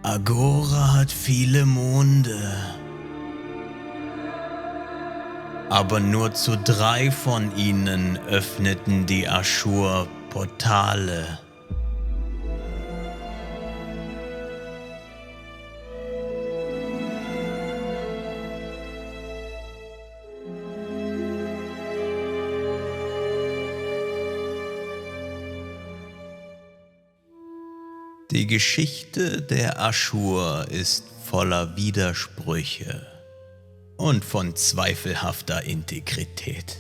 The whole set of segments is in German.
Agora hat viele Monde, aber nur zu 3 von ihnen öffneten die Aschur Portale. Die Geschichte der Aschur ist voller Widersprüche und von zweifelhafter Integrität.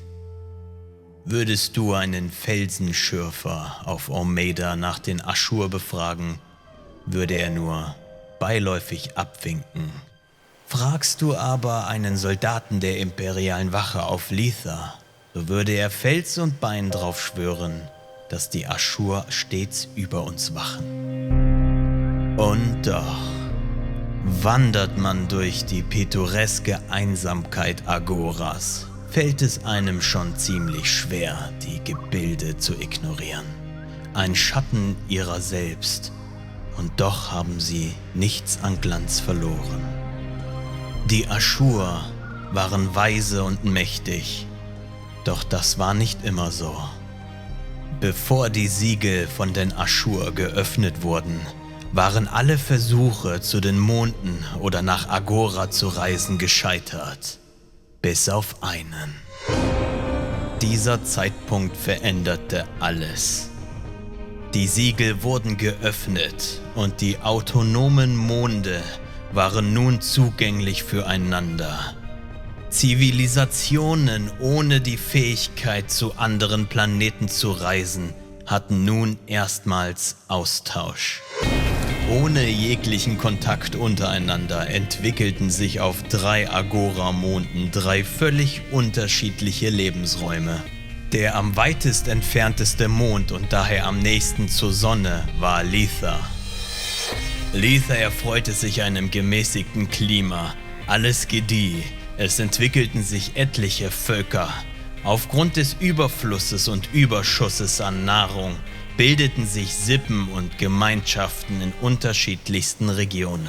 Würdest du einen Felsenschürfer auf Almeida nach den Aschur befragen, würde er nur beiläufig abwinken. Fragst du aber einen Soldaten der imperialen Wache auf Letha, so würde er Fels und Bein drauf schwören, dass die Aschur stets über uns wachen. Und doch wandert man durch die pittoreske Einsamkeit Agoras, fällt es einem schon ziemlich schwer, die Gebilde zu ignorieren. Ein Schatten ihrer selbst, und doch haben sie nichts an Glanz verloren. Die Aschur waren weise und mächtig, doch das war nicht immer so. Bevor die Siegel von den Aschur geöffnet wurden, waren alle Versuche, zu den Monden oder nach Agora zu reisen, gescheitert. Bis auf einen. Dieser Zeitpunkt veränderte alles. Die Siegel wurden geöffnet und die autonomen Monde waren nun zugänglich füreinander. Zivilisationen ohne die Fähigkeit, zu anderen Planeten zu reisen, hatten nun erstmals Austausch. Ohne jeglichen Kontakt untereinander entwickelten sich auf 3 Agora-Monden 3 völlig unterschiedliche Lebensräume. Der am weitest entfernteste Mond und daher am nächsten zur Sonne war Letha. Letha erfreute sich einem gemäßigten Klima. Alles gedieh. Es entwickelten sich etliche Völker. Aufgrund des Überflusses und Überschusses an Nahrung bildeten sich Sippen und Gemeinschaften in unterschiedlichsten Regionen.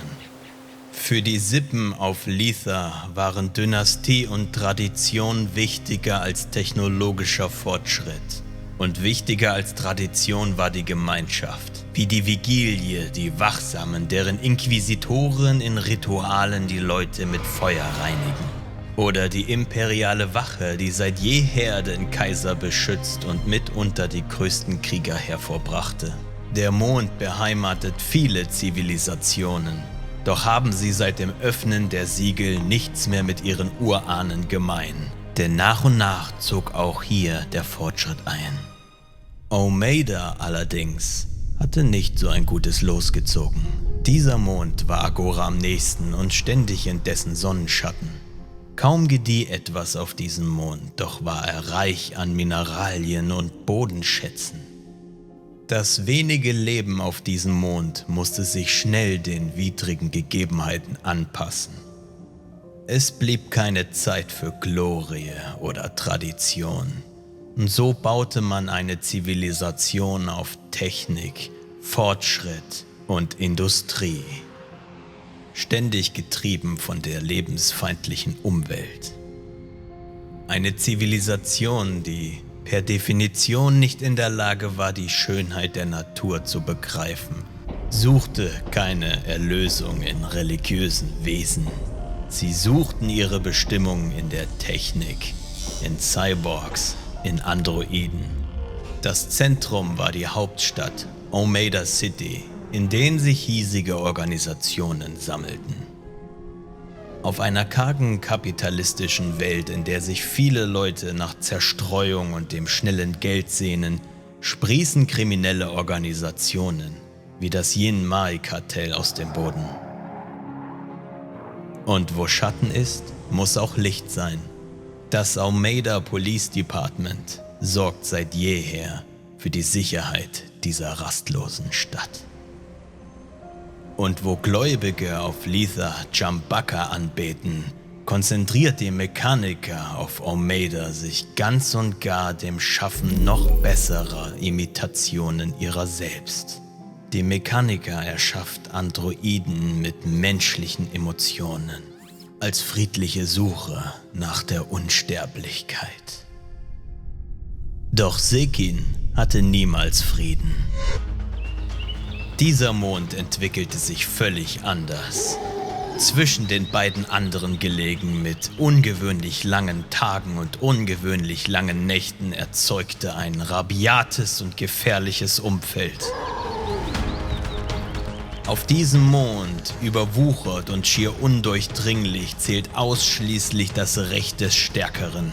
Für die Sippen auf Letha waren Dynastie und Tradition wichtiger als technologischer Fortschritt. Und wichtiger als Tradition war die Gemeinschaft, wie die Vigilie, die Wachsamen, deren Inquisitoren in Ritualen die Leute mit Feuer reinigen. Oder die imperiale Wache, die seit jeher den Kaiser beschützt und mitunter die größten Krieger hervorbrachte. Der Mond beheimatet viele Zivilisationen, doch haben sie seit dem Öffnen der Siegel nichts mehr mit ihren Urahnen gemein. Denn nach und nach zog auch hier der Fortschritt ein. Almeida allerdings hatte nicht so ein gutes Los gezogen. Dieser Mond war Agora am nächsten und ständig in dessen Sonnenschatten. Kaum gedieh etwas auf diesem Mond, doch war er reich an Mineralien und Bodenschätzen. Das wenige Leben auf diesem Mond musste sich schnell den widrigen Gegebenheiten anpassen. Es blieb keine Zeit für Glorie oder Tradition. Und so baute man eine Zivilisation auf Technik, Fortschritt und Industrie. Ständig getrieben von der lebensfeindlichen Umwelt. Eine Zivilisation, die per Definition nicht in der Lage war, die Schönheit der Natur zu begreifen, suchte keine Erlösung in religiösen Wesen. Sie suchten ihre Bestimmung in der Technik, in Cyborgs, in Androiden. Das Zentrum war die Hauptstadt, Almeida City, in denen sich hiesige Organisationen sammelten. Auf einer kargen kapitalistischen Welt, in der sich viele Leute nach Zerstreuung und dem schnellen Geld sehnen, sprießen kriminelle Organisationen wie das Yin-Mai-Kartell aus dem Boden. Und wo Schatten ist, muss auch Licht sein. Das Almeida Police Department sorgt seit jeher für die Sicherheit dieser rastlosen Stadt. Und wo Gläubige auf Letha Chambaka anbeten, konzentriert die Mechaniker auf Almeida sich ganz und gar dem Schaffen noch besserer Imitationen ihrer selbst. Die Mechanica erschafft Androiden mit menschlichen Emotionen als friedliche Suche nach der Unsterblichkeit. Doch Sekin hatte niemals Frieden. Dieser Mond entwickelte sich völlig anders. Zwischen den beiden anderen gelegen mit ungewöhnlich langen Tagen und ungewöhnlich langen Nächten erzeugte ein rabiates und gefährliches Umfeld. Auf diesem Mond, überwuchert und schier undurchdringlich, zählt ausschließlich das Recht des Stärkeren.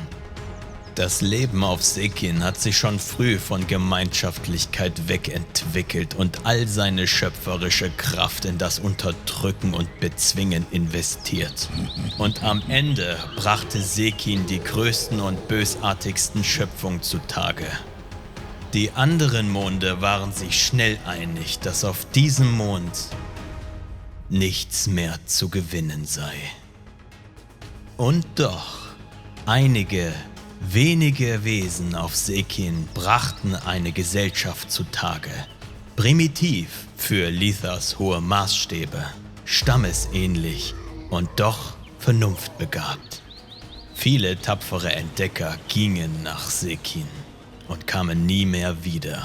Das Leben auf Sekin hat sich schon früh von Gemeinschaftlichkeit wegentwickelt und all seine schöpferische Kraft in das Unterdrücken und Bezwingen investiert. Und am Ende brachte Sekin die größten und bösartigsten Schöpfungen zutage. Die anderen Monde waren sich schnell einig, dass auf diesem Mond nichts mehr zu gewinnen sei. Und doch, einige wenige Wesen auf Sekin brachten eine Gesellschaft zutage. Primitiv für Lithas hohe Maßstäbe, stammesähnlich und doch vernunftbegabt. Viele tapfere Entdecker gingen nach Sekin und kamen nie mehr wieder.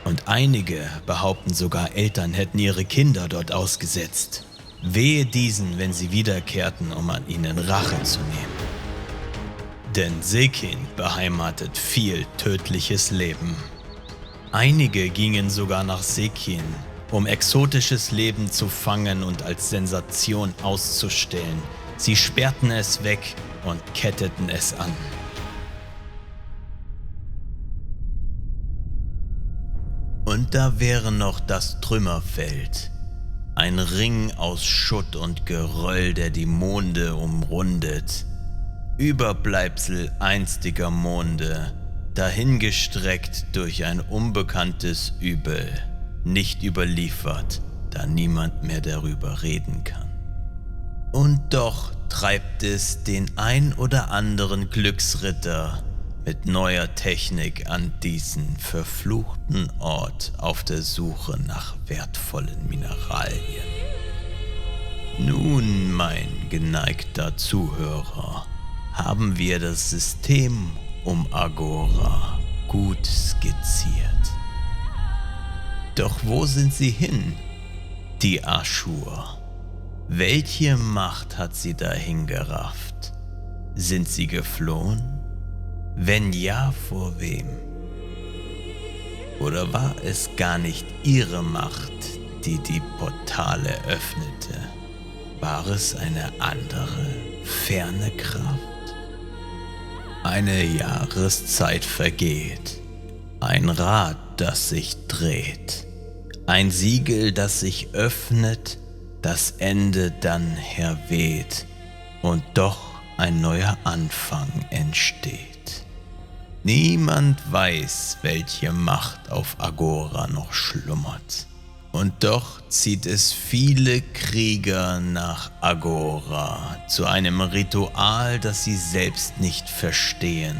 Und einige behaupten sogar, Eltern hätten ihre Kinder dort ausgesetzt. Wehe diesen, wenn sie wiederkehrten, um an ihnen Rache zu nehmen. Denn Sekin beheimatet viel tödliches Leben. Einige gingen sogar nach Sekin, um exotisches Leben zu fangen und als Sensation auszustellen. Sie sperrten es weg und ketteten es an. Und da wäre noch das Trümmerfeld. Ein Ring aus Schutt und Geröll, der die Monde umrundet. Überbleibsel einstiger Monde, dahingestreckt durch ein unbekanntes Übel, nicht überliefert, da niemand mehr darüber reden kann. Und doch treibt es den ein oder anderen Glücksritter mit neuer Technik an diesen verfluchten Ort auf der Suche nach wertvollen Mineralien. Nun, mein geneigter Zuhörer, haben wir das System um Agora gut skizziert. Doch wo sind sie hin, die Ashur? Welche Macht hat sie dahin gerafft? Sind sie geflohen? Wenn ja, vor wem? Oder war es gar nicht ihre Macht, die die Portale öffnete? War es eine andere, ferne Kraft? Eine Jahreszeit vergeht, ein Rad, das sich dreht, ein Siegel, das sich öffnet, das Ende dann herweht und doch ein neuer Anfang entsteht. Niemand weiß, welche Macht auf Agora noch schlummert. Und doch zieht es viele Krieger nach Agora zu einem Ritual, das sie selbst nicht verstehen.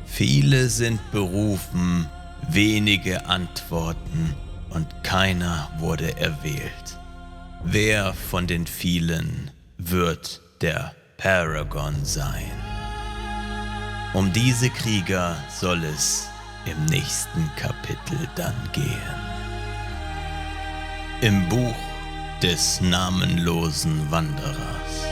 Viele sind berufen, wenige antworten und keiner wurde erwählt. Wer von den vielen wird der Paragon sein? Um diese Krieger soll es im nächsten Kapitel dann gehen. Im Buch des namenlosen Wanderers.